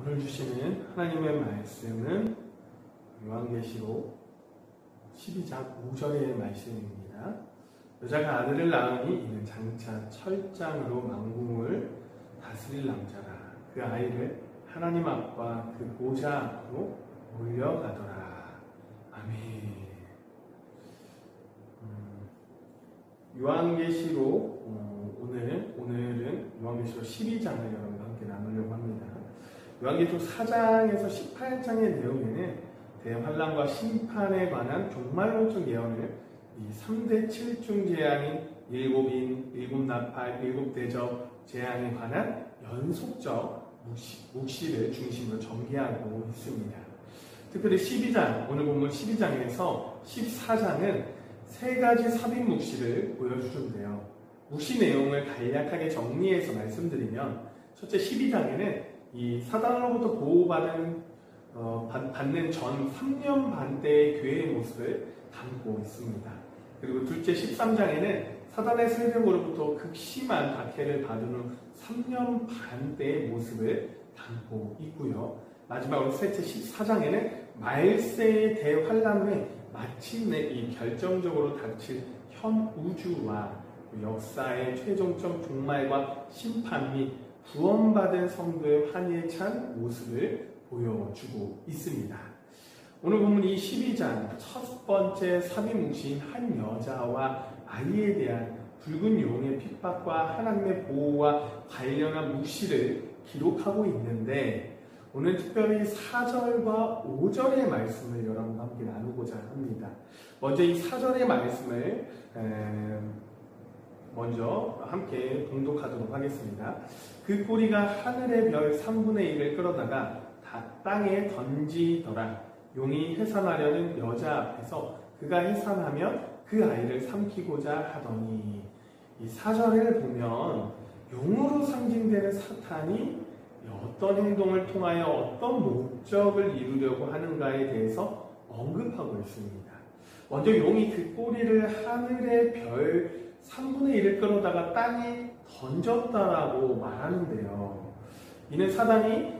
오늘 주시는 하나님의 말씀은 요한계시록 12장 5절의 말씀입니다. 여자가 아들을 낳으니 이는 장차 철장으로 만국을 다스릴 남자라. 그 아이를 하나님 앞과 그 보좌 앞으로 올려가더라. 아멘. 요한계시록 오늘은 요한계시록 12장을 여러분과 함께 나누려고 합니다. 요한계시록 4장에서 18장의 내용에는 대환란과 심판에 관한 종말론적 예언을 이 3대 7중 재앙인 일곱인, 일곱나팔, 일곱대접 재앙에 관한 연속적 묵시를 중심으로 전개하고 있습니다. 특별히 12장, 오늘 본문 12장에서 14장은 세 가지 삽입 묵시를 보여주는데요. 묵시 내용을 간략하게 정리해서 말씀드리면 첫째 12장에는 이 사단으로부터 보호받는 받는 전 3년 반대의 교회의 모습을 담고 있습니다. 그리고 둘째 13장에는 사단의 세력으로부터 극심한 박해를 받은 후 3년 반대의 모습을 담고 있고요. 마지막으로 셋째 14장에는 말세의 대환란 후에 마침내 이 결정적으로 닥칠 현 우주와 역사의 최종적 종말과 심판 및 구원받은 성도의 환희에 찬 모습을 보여주고 있습니다. 오늘 본문 이 12장 첫 번째 삽입 묵시인 한 여자와 아이에 대한 붉은 용의 핍박과 하나님의 보호와 관련한 묵시를 기록하고 있는데 오늘 특별히 4절과 5절의 말씀을 여러분과 함께 나누고자 합니다. 먼저 이 4절의 말씀을 먼저 함께 봉독하도록 하겠습니다. 그 꼬리가 하늘의 별 3분의 1을 끌어다가 땅에 던지더라. 용이 해산하려는 여자 앞에서 그가 해산하면 그 아이를 삼키고자 하더니 이 4절을 보면 용으로 상징되는 사탄이 어떤 행동을 통하여 어떤 목적을 이루려고 하는가에 대해서 언급하고 있습니다. 먼저 용이 그 꼬리를 하늘의 별 3분의 1을 끌어다가 땅에 던졌다라고 말하는데요. 이는 사단이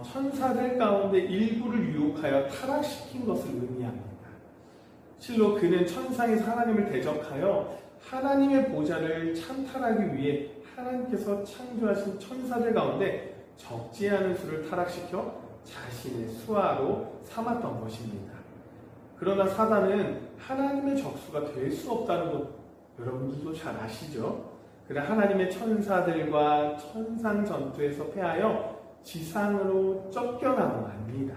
천사들 가운데 일부를 유혹하여 타락시킨 것을 의미합니다. 실로 그는 천상에서 하나님을 대적하여 하나님의 보좌를 찬탈하기 위해 하나님께서 창조하신 천사들 가운데 적지 않은 수를 타락시켜 자신의 수하로 삼았던 것입니다. 그러나 사단은 하나님의 적수가 될 수 없다는 것 여러분들도 잘 아시죠? 그래 하나님의 천사들과 천상 전투에서 패하여 지상으로 쫓겨나고 맙니다.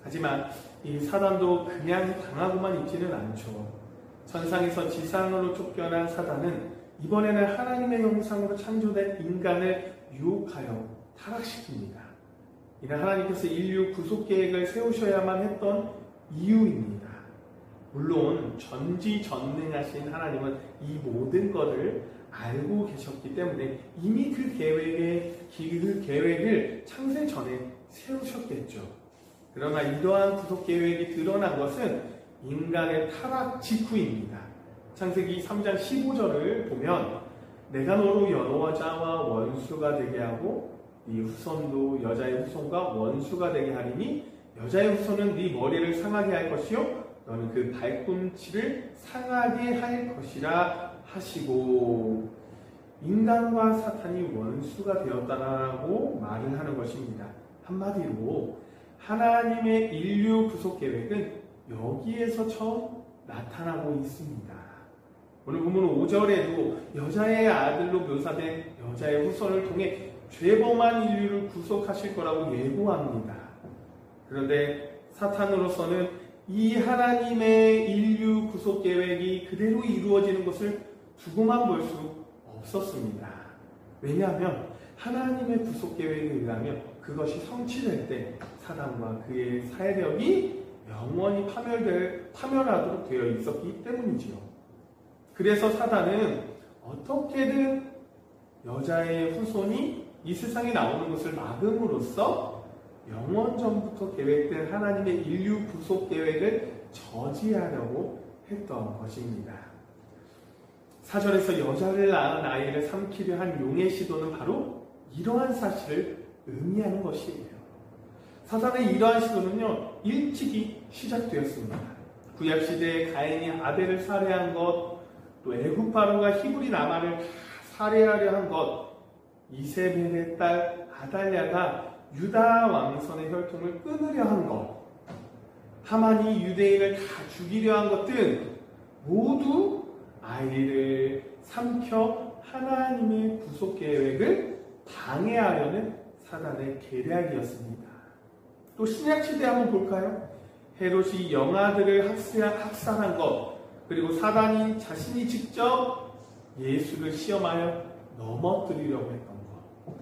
하지만 이 사단도 그냥 당하고만 있지는 않죠. 천상에서 지상으로 쫓겨난 사단은 이번에는 하나님의 형상으로 창조된 인간을 유혹하여 타락시킵니다. 이는 하나님께서 인류 구속 계획을 세우셔야만 했던 이유입니다. 물론 전지전능하신 하나님은 이 모든 것을 알고 계셨기 때문에 이미 그 계획을 창세 전에 세우셨겠죠. 그러나 이러한 구속 계획이 드러난 것은 인간의 타락 직후입니다. 창세기 3장 15절을 보면 내가 너로 여자와 원수가 되게 하고 네 후손도 여자의 후손과 원수가 되게 하리니 여자의 후손은 네 머리를 상하게 할 것이요 너는 그 발꿈치를 상하게 할 것이라 하시고 인간과 사탄이 원수가 되었다라고 말을 하는 것입니다. 한마디로 하나님의 인류 구속 계획은 여기에서 처음 나타나고 있습니다. 오늘 본문 5절에도 여자의 아들로 묘사된 여자의 후손을 통해 죄범한 인류를 구속하실 거라고 예고합니다. 그런데 사탄으로서는 이 하나님의 인류 구속 계획이 그대로 이루어지는 것을 두고만 볼 수 없었습니다. 왜냐하면 하나님의 구속 계획에 의하면 그것이 성취될 때 사단과 그의 세력이 영원히 파멸하도록 되어 있었기 때문이지요. 그래서 사단은 어떻게든 여자의 후손이 이 세상에 나오는 것을 막음으로써 영원 전부터 계획된 하나님의 인류 구속 계획을 저지하려고 했던 것입니다. 4절에서 여자를 낳은 아이를 삼키려 한 용의 시도는 바로 이러한 사실을 의미하는 것이에요. 사단의 이러한 시도는요, 일찍이 시작되었습니다. 구약시대에 가인이 아벨을 살해한 것, 또 애굽 바로가 히브리 나만을 살해하려 한 것, 이세벨의 딸 아달랴가 유다 왕선의 혈통을 끊으려 한 것, 하만이 유대인을 다 죽이려 한 것들 모두 아이를 삼켜 하나님의 구속 계획을 방해하려는 사단의 계략이었습니다. 또 신약시대 한번 볼까요? 헤롯이 영아들을 학살한 것, 그리고 사단이 자신이 직접 예수를 시험하여 넘어뜨리려고 했던 것,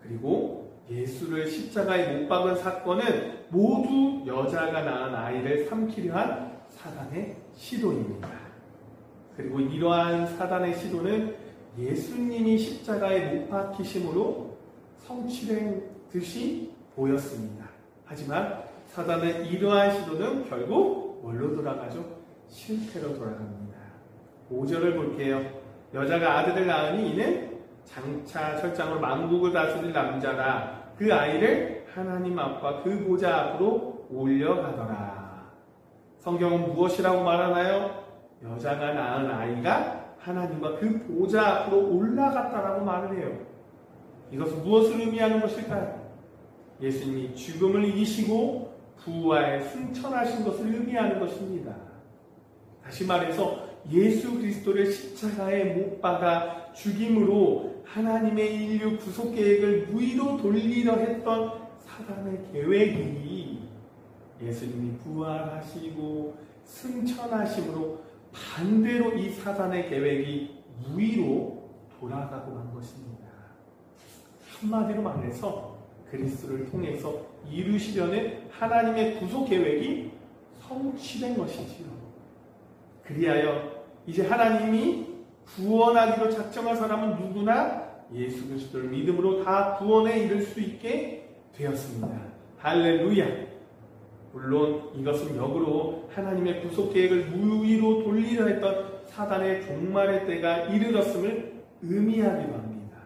그리고 예수를 십자가에 못 박은 사건은 모두 여자가 낳은 아이를 삼키려 한 사단의 시도입니다. 그리고 이러한 사단의 시도는 예수님이 십자가에 못 박히심으로 성취된 듯이 보였습니다. 하지만 사단의 이러한 시도는 결국 뭘로 돌아가죠? 실패로 돌아갑니다. 5절을 볼게요. 여자가 아들을 낳으니 이는 장차 철장으로 만국을 다스릴 남자라. 그 아이를 하나님 앞과 그 보좌 앞으로 올려가더라. 성경은 무엇이라고 말하나요? 여자가 낳은 아이가 하나님과 그 보좌 앞으로 올라갔다라고 말을 해요. 이것은 무엇을 의미하는 것일까요? 예수님이 죽음을 이기시고 부활 승천하신 것을 의미하는 것입니다. 다시 말해서 예수 그리스도를 십자가에 못 박아 죽임으로 하나님의 인류 구속 계획을 무의로 돌리려 했던 사단의 계획이 예수님이 부활하시고 승천하심으로 반대로 이 사단의 계획이 무의로 돌아가고 만 것입니다. 한마디로 말해서 그리스도를 통해서 이루시려는 하나님의 구속 계획이 성취된 것이지요. 그리하여 이제 하나님이 구원하기로 작정한 사람은 누구나 예수 그리스도를 믿음으로 다 구원에 이를 수 있게 되었습니다. 할렐루야! 물론 이것은 역으로 하나님의 구속 계획을 무의로 돌리려 했던 사단의 종말의 때가 이르렀음을 의미하기도 합니다.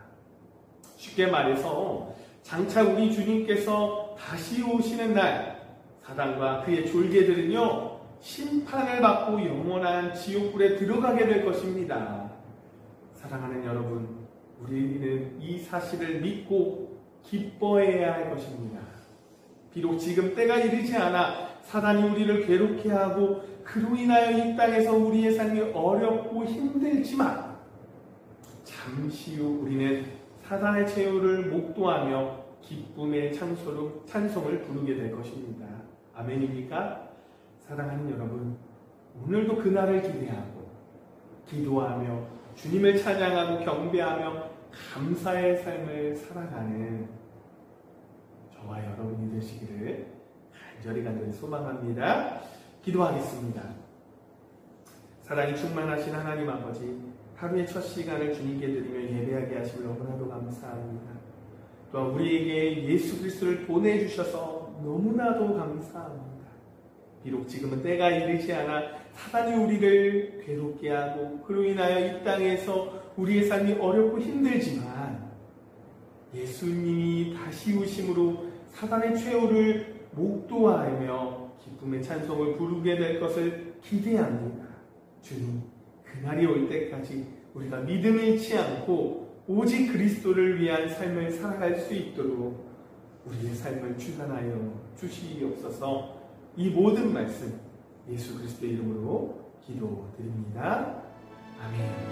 쉽게 말해서 장차 우리 주님께서 다시 오시는 날 사단과 그의 졸개들은요 심판을 받고 영원한 지옥불에 들어가게 될 것입니다. 사랑하는 여러분, 우리는 이 사실을 믿고 기뻐해야 할 것입니다. 비록 지금 때가 이르지 않아 사단이 우리를 괴롭게 하고 그로 인하여 이 땅에서 우리의 삶이 어렵고 힘들지만 잠시 후 우리는 사단의 최후를 목도하며 기쁨의 찬송을 부르게 될 것입니다. 아멘입니까? 사랑하는 여러분, 오늘도 그날을 기대하고 기도하며 주님을 찬양하고 경배하며 감사의 삶을 살아가는 저와 여러분이 되시기를 간절히 소망합니다. 기도하겠습니다. 사랑이 충만하신 하나님 아버지, 하루의 첫 시간을 주님께 드리며 예배하게 하심을 너무나도 감사합니다. 또한 우리에게 예수 그리스도를 보내주셔서 너무나도 감사합니다. 비록 지금은 때가 이르지 않아 사단이 우리를 괴롭게 하고 그로 인하여 이 땅에서 우리의 삶이 어렵고 힘들지만 예수님이 다시 오심으로 사단의 최후를 목도하며 기쁨의 찬송을 부르게 될 것을 기대합니다. 주님, 그날이 올 때까지 우리가 믿음을 잃지 않고 오직 그리스도를 위한 삶을 살아갈 수 있도록 우리의 삶을 주관하여 주시옵소서. 이 모든 말씀 예수 그리스도의 이름으로 기도드립니다. 아멘.